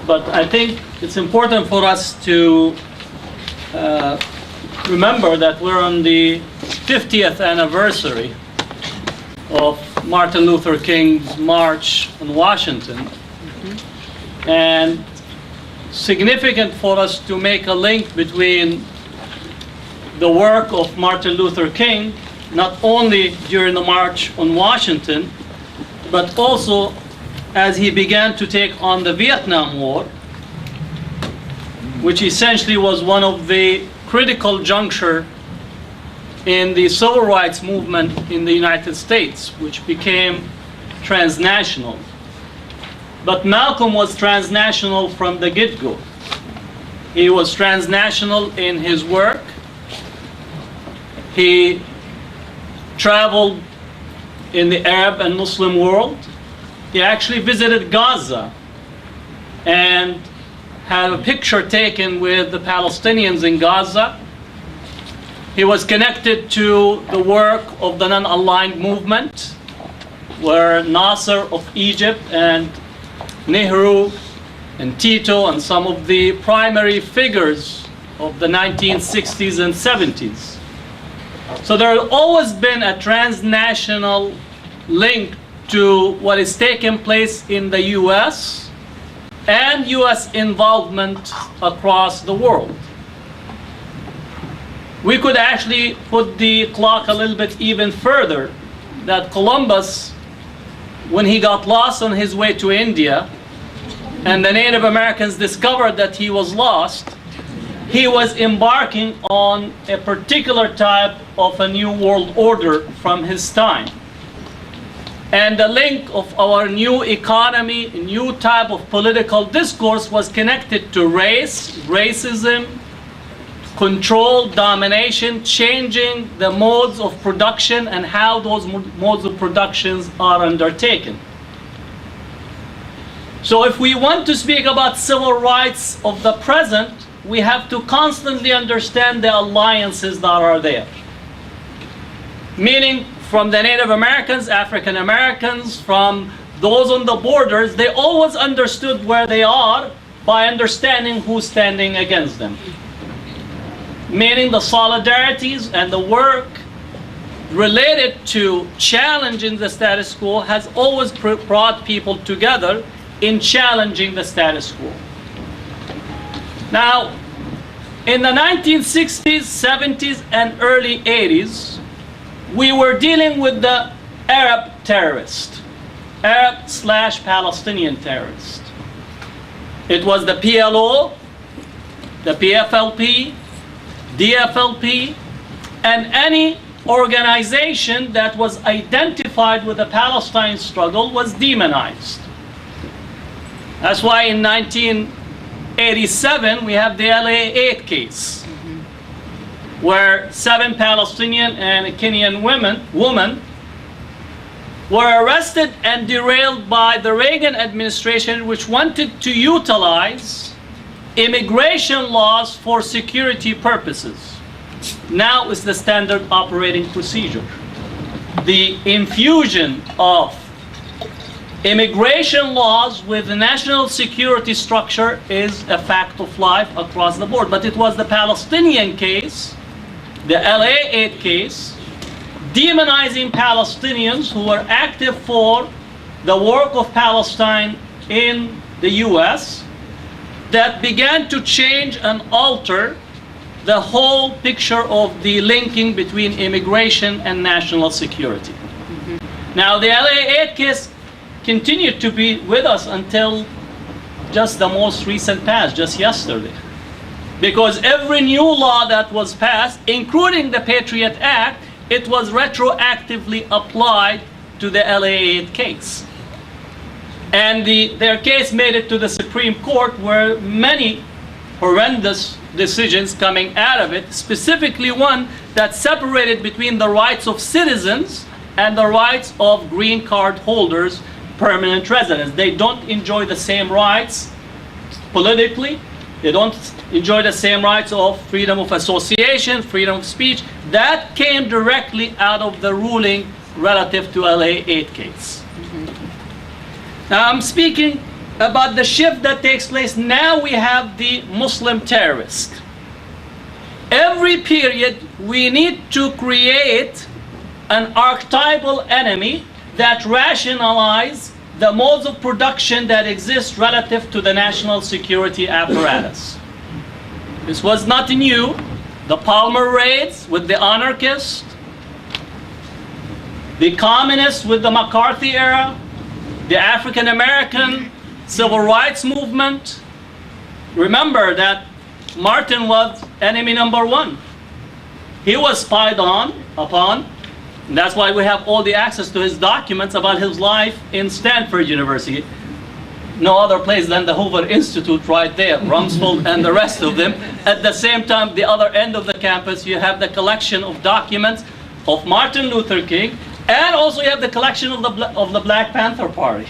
But I think it's important for us to remember that we're on the 50th anniversary of Martin Luther King's March on Washington. And significant for us to make a link between the work of Martin Luther King, not only during the March on Washington, but also as he began to take on the Vietnam War, which essentially was one of the critical juncture in the civil rights movement in the United States, which became transnational. But Malcolm was transnational from the get-go. He was transnational in his work. He traveled in the Arab and Muslim world. He actually visited Gaza and had a picture taken with the Palestinians in Gaza. He was connected to the work of the non-aligned movement, where Nasser of Egypt and Nehru and Tito and some of the primary figures of the 1960s and 70s. So there has always been a transnational link to what is taking place in the US and US involvement across the world. We could actually put the clock a little bit even further, that Columbus, when he got lost on his way to India, and the Native Americans discovered that he was lost, he was embarking on a particular type of a new world order from his time. And the link of our new economy, a new type of political discourse was connected to race, racism, control, domination, changing the modes of production and how those modes of productions are undertaken. So if we want to speak about civil rights of the present, we have to constantly understand the alliances that are there. Meaning, from the Native Americans, African Americans, from those on the borders, they always understood where they are by understanding who's standing against them. Meaning the solidarities and the work related to challenging the status quo has always brought people together in challenging the status quo. Now, in the 1960s, 70s, and early 80s, we were dealing with the Arab terrorist, Arab/Palestinian terrorist. It was the PLO, the PFLP, DFLP, and any organization that was identified with the Palestine struggle was demonized. That's why in 1987 we have the LA 8 case, where 7 Palestinian and a Kenyan women were arrested and derailed by the Reagan administration, which wanted to utilize immigration laws for security purposes. Now is the standard operating procedure. The infusion of immigration laws with the national security structure is a fact of life across the board. But it was the Palestinian case, the LA 8 case, demonizing Palestinians who were active for the work of Palestine in the US, that began to change and alter the whole picture of the linking between immigration and national security. Now the LA 8 case continued to be with us until just the most recent past, just yesterday. Because every new law that was passed, including the Patriot Act, it was retroactively applied to the LA 8 case. And their case made it to the Supreme Court, where many horrendous decisions coming out of it, specifically one that separated between the rights of citizens and the rights of green card holders, permanent residents. They don't enjoy the same rights politically. They don't enjoy the same rights of freedom of association, freedom of speech. That came directly out of the ruling relative to LA 8 case. Now I'm speaking about the shift that takes place. Now we have the Muslim terrorist. Every period we need to create an archetypal enemy that rationalize the modes of production that exist relative to the national security apparatus. This was not new. The Palmer raids with the anarchists, the communists with the McCarthy era, the African American civil rights movement. Remember that Martin was enemy number one. He was spied upon. And that's why we have all the access to his documents about his life in Stanford University. No other place than the Hoover Institute right there, Rumsfeld and the rest of them. At the same time, the other end of the campus, you have the collection of documents of Martin Luther King, and also you have the collection of the Black Panther Party.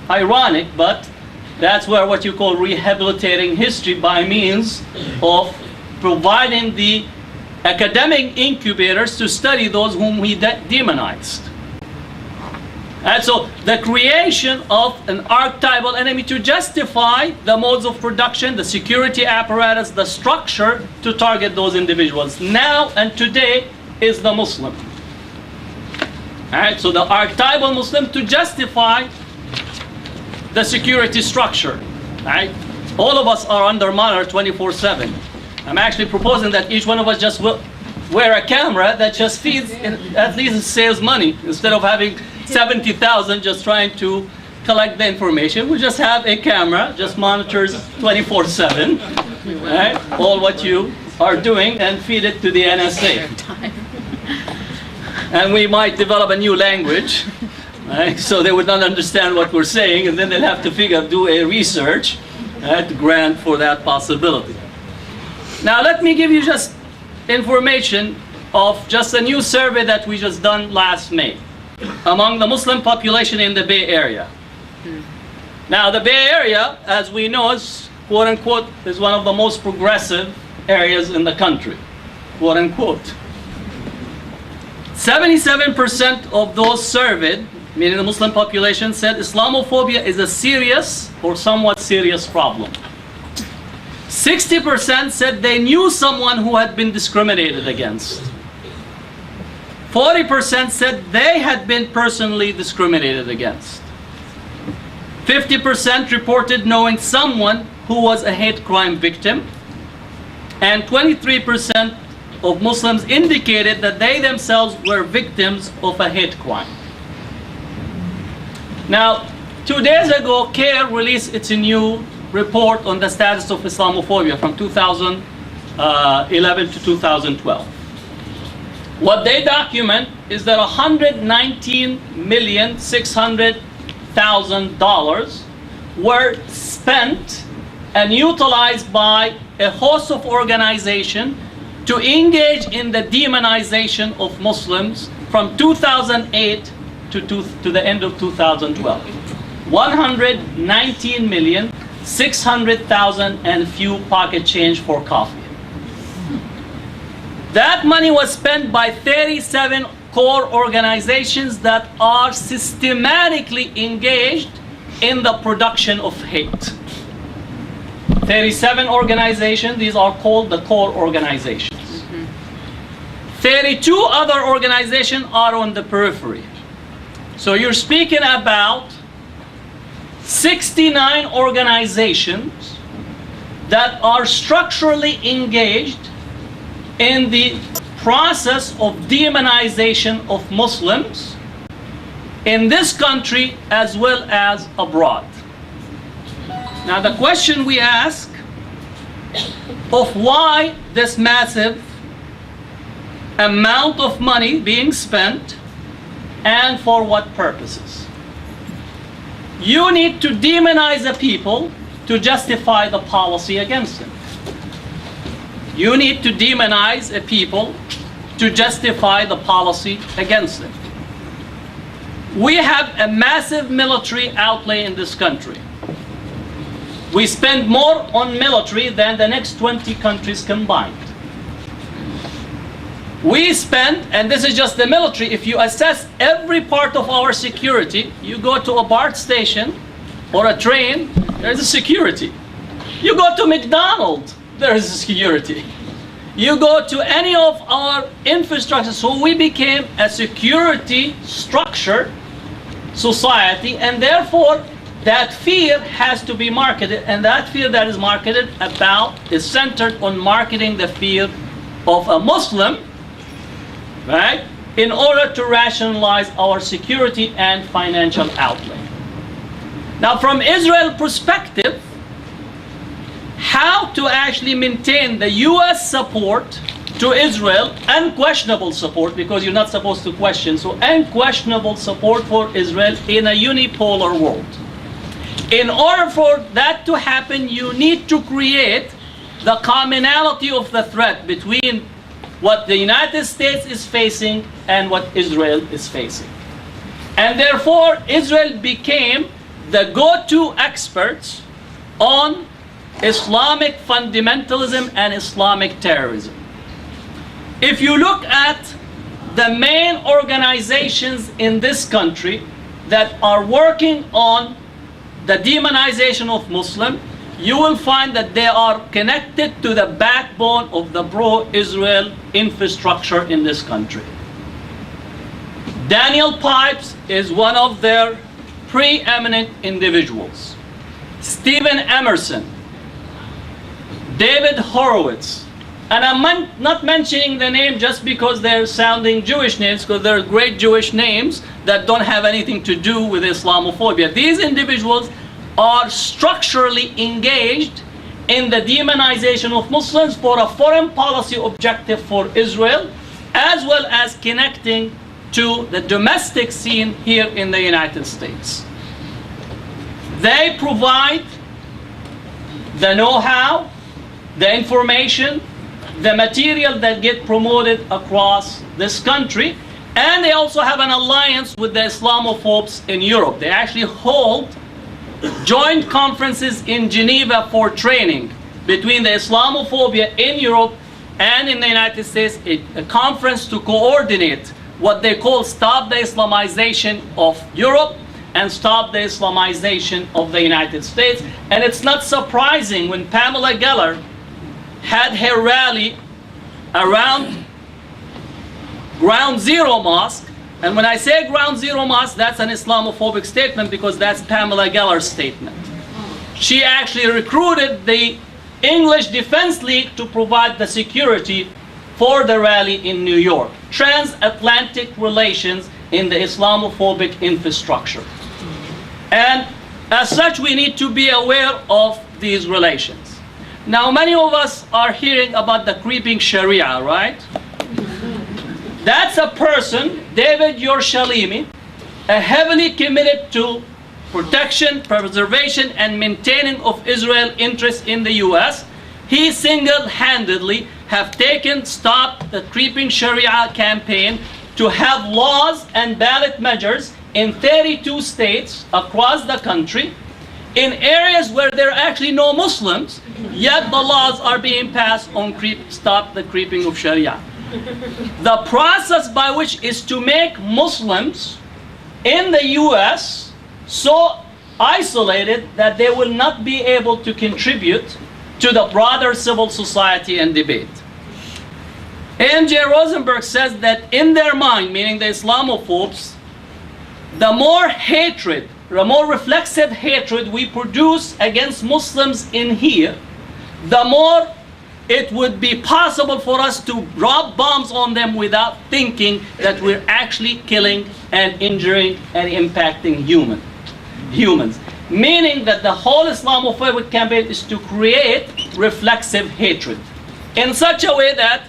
Ironic, but that's where what you call rehabilitating history by means of providing the academic incubators to study those whom we demonized. And so the creation of an archetypal enemy to justify the modes of production, the security apparatus, the structure to target those individuals. Now and today is the Muslim. Alright, so the archetypal Muslim to justify the security structure. Right? All of us are under monitor 24/7. I'm actually proposing that each one of us just wear a camera that just feeds, at least it saves money. Instead of having 70,000 just trying to collect the information, we just have a camera, just monitors 24/7, right? All what you are doing and feed it to the NSA. And we might develop a new language, right? So they would not understand what we're saying, and then they'll have to do a research to grant for that possibility. Now let me give you just information of just a new survey that we just done last May among the Muslim population in the Bay Area. Now the Bay Area, as we know, is quote unquote is one of the most progressive areas in the country, quote unquote. 77% of those surveyed, meaning the Muslim population, said Islamophobia is a serious or somewhat serious problem. 60% said they knew someone who had been discriminated against. 40% said they had been personally discriminated against. 50% reported knowing someone who was a hate crime victim. And 23% of Muslims indicated that they themselves were victims of a hate crime. Now, 2 days ago, CARE released its new report on the status of Islamophobia from 2011 to 2012. What they document is that $119,600,000 were spent and utilized by a host of organizations to engage in the demonization of Muslims from 2008 to the end of 2012. 119,600,000 and few pocket change for coffee. That money was spent by 37 core organizations that are systematically engaged in the production of hate. 37 organizations, these are called the core organizations. 32 other organizations are on the periphery. So you're speaking about 69 organizations that are structurally engaged in the process of demonization of Muslims in this country as well as abroad. Now the question we ask of why this massive amount of money being spent and for what purposes? You need to demonize a people to justify the policy against them. You need to demonize a people to justify the policy against them. We have a massive military outlay in this country. We spend more on military than the next 20 countries combined. We spend, and this is just the military, if you assess every part of our security, you go to a BART station or a train, there's a security. You go to McDonald's, there is a security. You go to any of our infrastructure, so we became a security structure society, and therefore that fear has to be marketed, and that fear that is marketed about is centered on marketing the fear of a Muslim, right, in order to rationalize our security and financial outlay. Now, from Israel perspective, how to actually maintain the U.S. support to Israel, unquestionable support, because you're not supposed to question, so unquestionable support for Israel in a unipolar world. In order for that to happen, you need to create the commonality of the threat between what the United States is facing and what Israel is facing. And therefore, Israel became the go-to experts on Islamic fundamentalism and Islamic terrorism. If you look at the main organizations in this country that are working on the demonization of Muslims, you will find that they are connected to the backbone of the pro-Israel infrastructure in this country. Daniel Pipes is one of their preeminent individuals. Stephen Emerson, David Horowitz, and I'm not mentioning the name just because they're sounding Jewish names, because they're great Jewish names that don't have anything to do with Islamophobia. These individuals are structurally engaged in the demonization of Muslims for a foreign policy objective for Israel, as well as connecting to the domestic scene here in the United States. They provide the know-how, the information, the material that get promoted across this country, and they also have an alliance with the Islamophobes in Europe. They actually hold joint conferences in Geneva for training between the Islamophobia in Europe and in the United States, a conference to coordinate what they call Stop the Islamization of Europe and Stop the Islamization of the United States. And it's not surprising when Pamela Geller had her rally around Ground Zero Mosque, and when I say Ground Zero Mosque, that's an Islamophobic statement because that's Pamela Geller's statement. She actually recruited the English Defense League to provide the security for the rally in New York. Transatlantic relations in the Islamophobic infrastructure. And as such, we need to be aware of these relations. Now, many of us are hearing about the creeping Sharia, right? That's a person, David Yorshalimi, a heavily committed to protection, preservation, and maintaining of Israel interests in the U.S. He single-handedly have taken Stop the Creeping Sharia campaign to have laws and ballot measures in 32 states across the country, in areas where there are actually no Muslims, yet the laws are being passed on Stop the Creeping of Sharia. The process by which is to make Muslims in the U.S. so isolated that they will not be able to contribute to the broader civil society and debate. A.M.J. Rosenberg says that in their mind, meaning the Islamophobes, the more hatred, the more reflexive hatred we produce against Muslims in here, the more it would be possible for us to drop bombs on them without thinking that we're actually killing and injuring and impacting humans. Meaning that the whole Islamophobic campaign is to create reflexive hatred in such a way that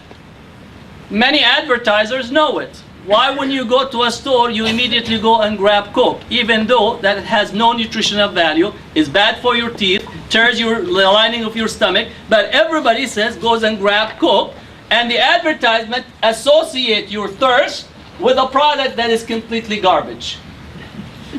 many advertisers know it. Why when you go to a store, you immediately go and grab Coke, even though that it has no nutritional value, is bad for your teeth, tears the lining of your stomach, but everybody says goes and grab Coke, and the advertisement associate your thirst with a product that is completely garbage.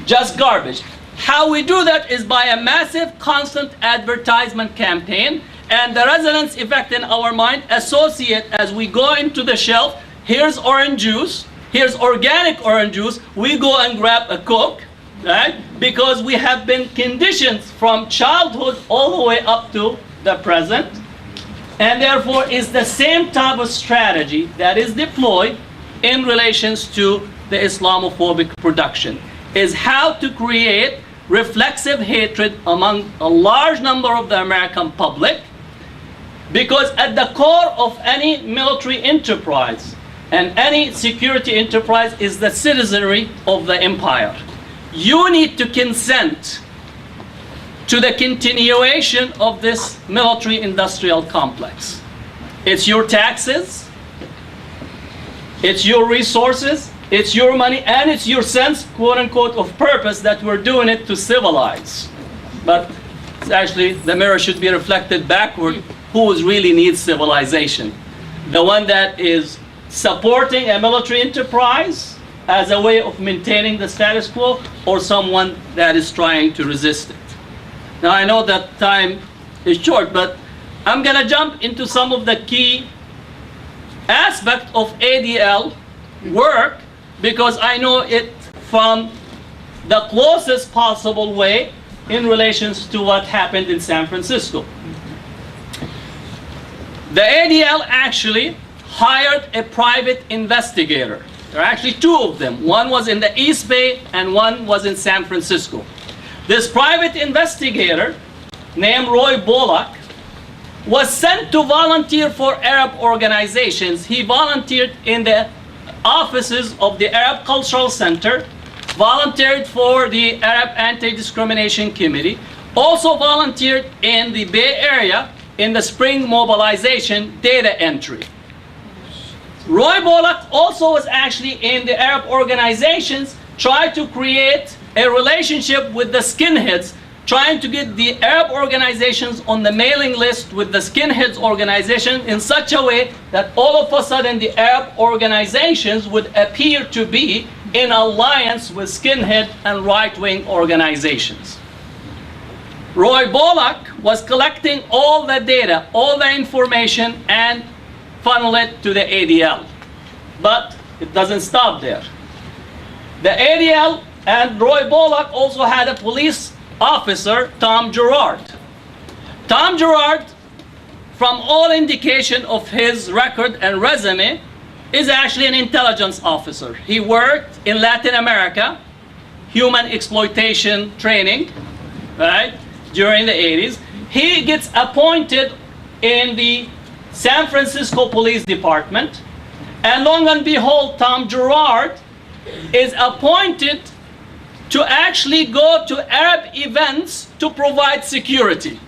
Just garbage. How we do that is by a massive constant advertisement campaign, and the resonance effect in our mind associate as we go into the shelf, here's orange juice, here's organic orange juice, we go and grab a Coke, right? Because we have been conditioned from childhood all the way up to the present. And therefore is the same type of strategy that is deployed in relations to the Islamophobic production, is how to create reflexive hatred among a large number of the American public, because at the core of any military enterprise and any security enterprise is the citizenry of the empire. You need to consent to the continuation of this military-industrial complex. It's your taxes, it's your resources, it's your money, and it's your sense, quote-unquote, of purpose that we're doing it to civilize. But actually, the mirror should be reflected backward. Who really needs civilization? The one that is supporting a military enterprise as a way of maintaining the status quo, or someone that is trying to resist it? Now, I know that time is short, but I'm going to jump into some of the key aspects of ADL work, because I know it from the closest possible way in relations to what happened in San Francisco. The ADL actually hired a private investigator. There are actually two of them. One was in the East Bay and one was in San Francisco. This private investigator, named Roy Bollock, was sent to volunteer for Arab organizations. He volunteered in the offices of the Arab Cultural Center, volunteered for the Arab Anti-Discrimination Committee, also volunteered in the Bay Area in the Spring Mobilization data entry. Roy Bollock also was actually in the Arab organizations, tried to create a relationship with the skinheads, trying to get the Arab organizations on the mailing list with the skinheads organization in such a way that all of a sudden the Arab organizations would appear to be in alliance with skinhead and right-wing organizations. Roy Bollock was collecting all the data, all the information, and funnel it to the ADL. But it doesn't stop there. The ADL and Roy Bollock also had a police officer, Tom Gerard. Tom Gerard, from all indication of his record and resume, is actually an intelligence officer. He worked in Latin America, human exploitation training, right, during the 80s. He gets appointed in the San Francisco Police Department, and long and behold, Tom Gerard is appointed to actually go to Arab events to provide security.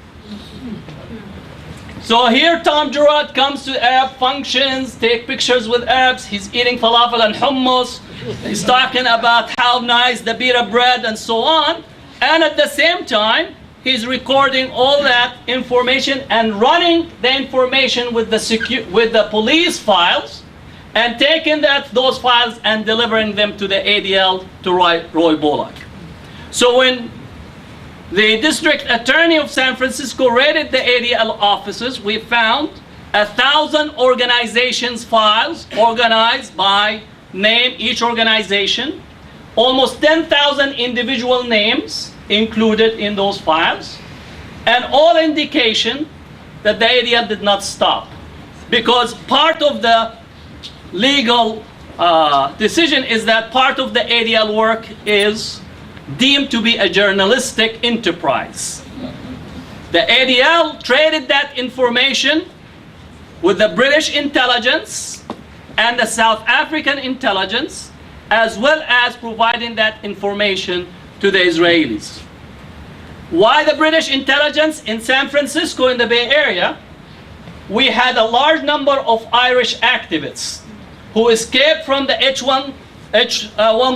So here Tom Gerard comes to Arab functions, take pictures with Arabs, he's eating falafel and hummus, he's talking about how nice the pita bread and so on, and at the same time, he's recording all that information and running the information with the police files, and taking those files and delivering them to the ADL, to Roy Bollock. So when the district attorney of San Francisco raided the ADL offices, we found 1,000 organizations files organized by name, each organization, almost 10,000 individual names included in those files, and all indication that the ADL did not stop, because part of the legal decision is that part of the ADL work is deemed to be a journalistic enterprise. The ADL traded that information with the British intelligence and the South African intelligence, as well as providing that information to the Israelis. Why the British intelligence? In San Francisco, in the Bay Area, we had a large number of Irish activists who escaped from the H1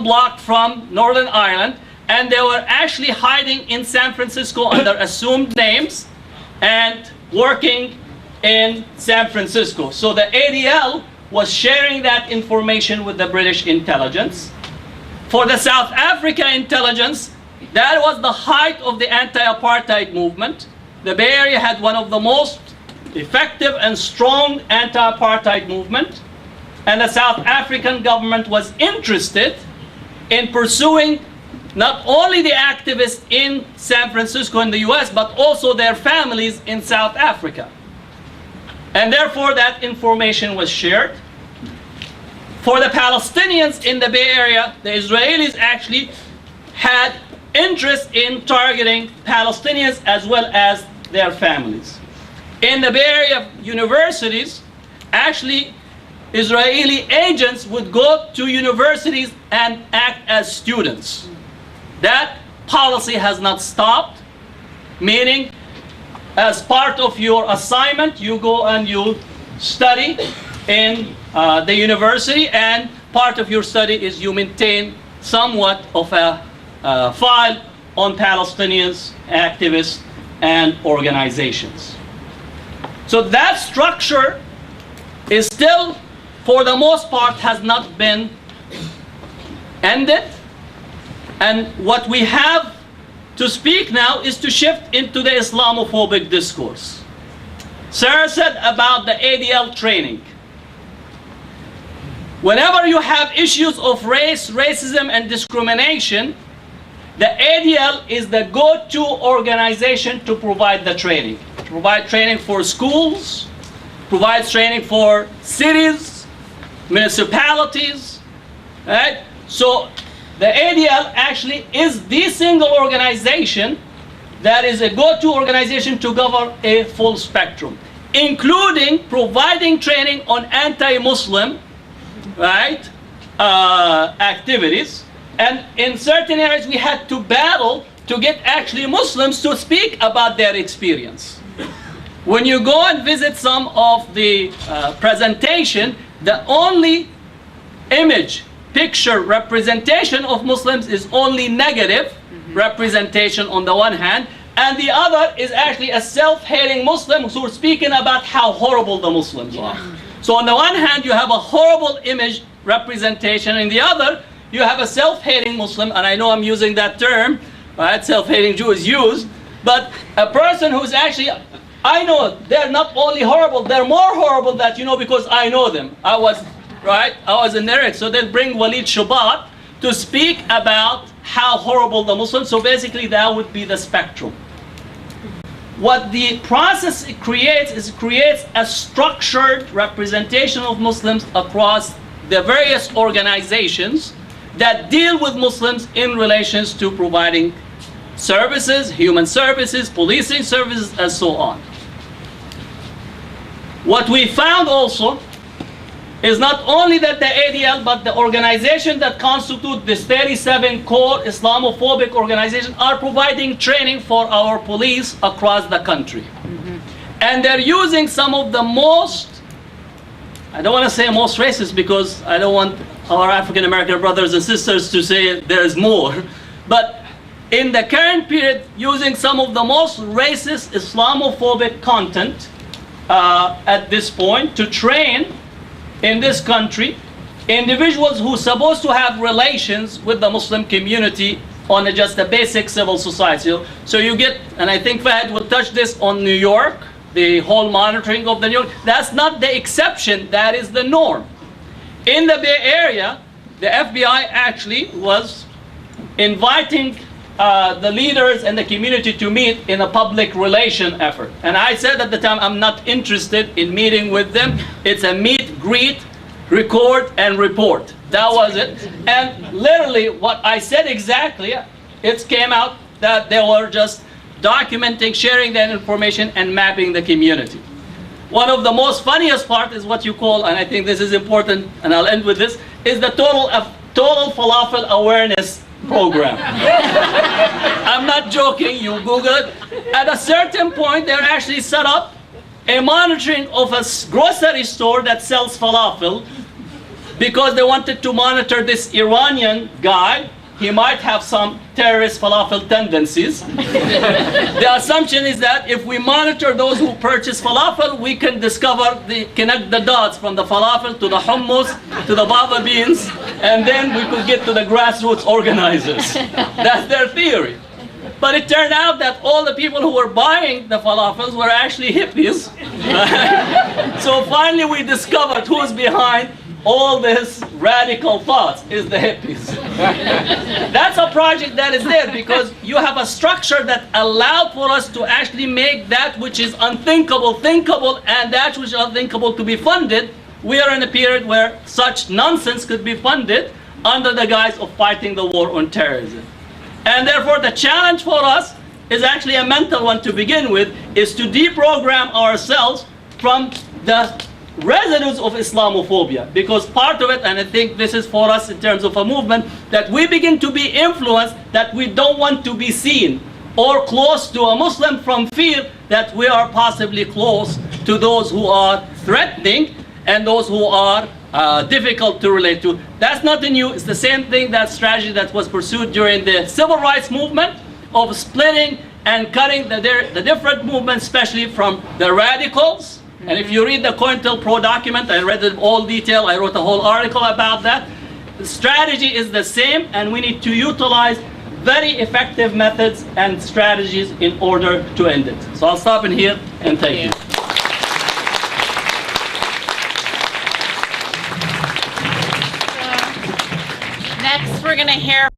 block from Northern Ireland, and they were actually hiding in San Francisco under assumed names and working in San Francisco. So the ADL was sharing that information with the British intelligence. For the South Africa intelligence, that was the height of the anti-apartheid movement. The Bay Area had one of the most effective and strong anti-apartheid movement. And the South African government was interested in pursuing not only the activists in San Francisco in the US, but also their families in South Africa. And therefore that information was shared. For the Palestinians in the Bay Area, the Israelis actually had interest in targeting Palestinians as well as their families. In the Bay Area universities, actually Israeli agents would go to universities and act as students. That policy has not stopped, meaning as part of your assignment, you go and you study in the university, and part of your study is you maintain somewhat of a file on Palestinians, activists, and organizations. So that structure is still, for the most part, has not been ended. And what we have to speak now is to shift into the Islamophobic discourse. Sarah said about the ADL training. Whenever you have issues of race, racism, and discrimination, the ADL is the go-to organization to provide the training. Provide training for schools, provides training for cities, municipalities, right? So the ADL actually is the single organization that is a go-to organization to cover a full spectrum, including providing training on anti-Muslim, right, activities. And in certain areas we had to battle to get actually Muslims to speak about their experience. When you go and visit some of the presentation, the only image, picture, representation of Muslims is only negative representation on the one hand, and the other is actually a self-hating Muslim who are speaking about how horrible the Muslims are. So on the one hand you have a horrible image representation, and the other you have a self-hating Muslim, and I know I'm using that term, right? Self-hating Jew is used, but a person who's actually, I know they're not only horrible, they're more horrible that you know because I know them. I was in Iraq, so they'll bring Walid Shubat to speak about how horrible the Muslims, so basically that would be the spectrum. What the process creates is a structured representation of Muslims across the various organizations that deal with Muslims in relations to providing services, human services, policing services, and so on. What we found also is not only that the ADL, but the organization that constitute this 37 core Islamophobic organizations are providing training for our police across the country. And they're using some of the most, I don't want to say most racist because I don't want our African American brothers and sisters to say there's more, but in the current period using some of the most racist Islamophobic content at this point to train in this country individuals who are supposed to have relations with the Muslim community on just a basic civil society. So you get, and I think Fahad will touch this on New York, the whole monitoring of the New York, that's not the exception, that is the norm. In the Bay Area, the FBI actually was inviting the leaders and the community to meet in a public relation effort. And I said at the time, I'm not interested in meeting with them. It's a meet, greet, record, and report. That was it. And literally what I said exactly, it came out that they were just documenting, sharing that information, and mapping the community. One of the most funniest part is what you call, and I think this is important, and I'll end with this, is the total falafel awareness program. I'm not joking, you Google it. At a certain point, they're actually set up a monitoring of a grocery store that sells falafel because they wanted to monitor this Iranian guy. He might have some terrorist falafel tendencies. The assumption is that if we monitor those who purchase falafel, we can connect the dots from the falafel to the hummus to the baba beans, and then we could get to the grassroots organizers. That's their theory. But it turned out that all the people who were buying the falafels were actually hippies. So finally we discovered who's behind all these radical thoughts is the hippies. That's a project that is there because you have a structure that allowed for us to actually make that which is unthinkable thinkable, and that which is unthinkable to be funded. We are in a period where such nonsense could be funded under the guise of fighting the war on terrorism. And therefore the challenge for us is actually a mental one to begin with, is to deprogram ourselves from the residues of Islamophobia, because part of it, and I think this is for us in terms of a movement, that we begin to be influenced that we don't want to be seen or close to a Muslim from fear that we are possibly close to those who are threatening and those who are difficult to relate to. That's nothing new. It's the same thing, that strategy that was pursued during the civil rights movement of splitting and cutting the different movements, especially from the radicals. And if you read the COINTELPRO document, I read it in all detail, I wrote a whole article about that. The strategy is the same, and we need to utilize very effective methods and strategies in order to end it. So I'll stop in here, and thank you. Next, we're going to hear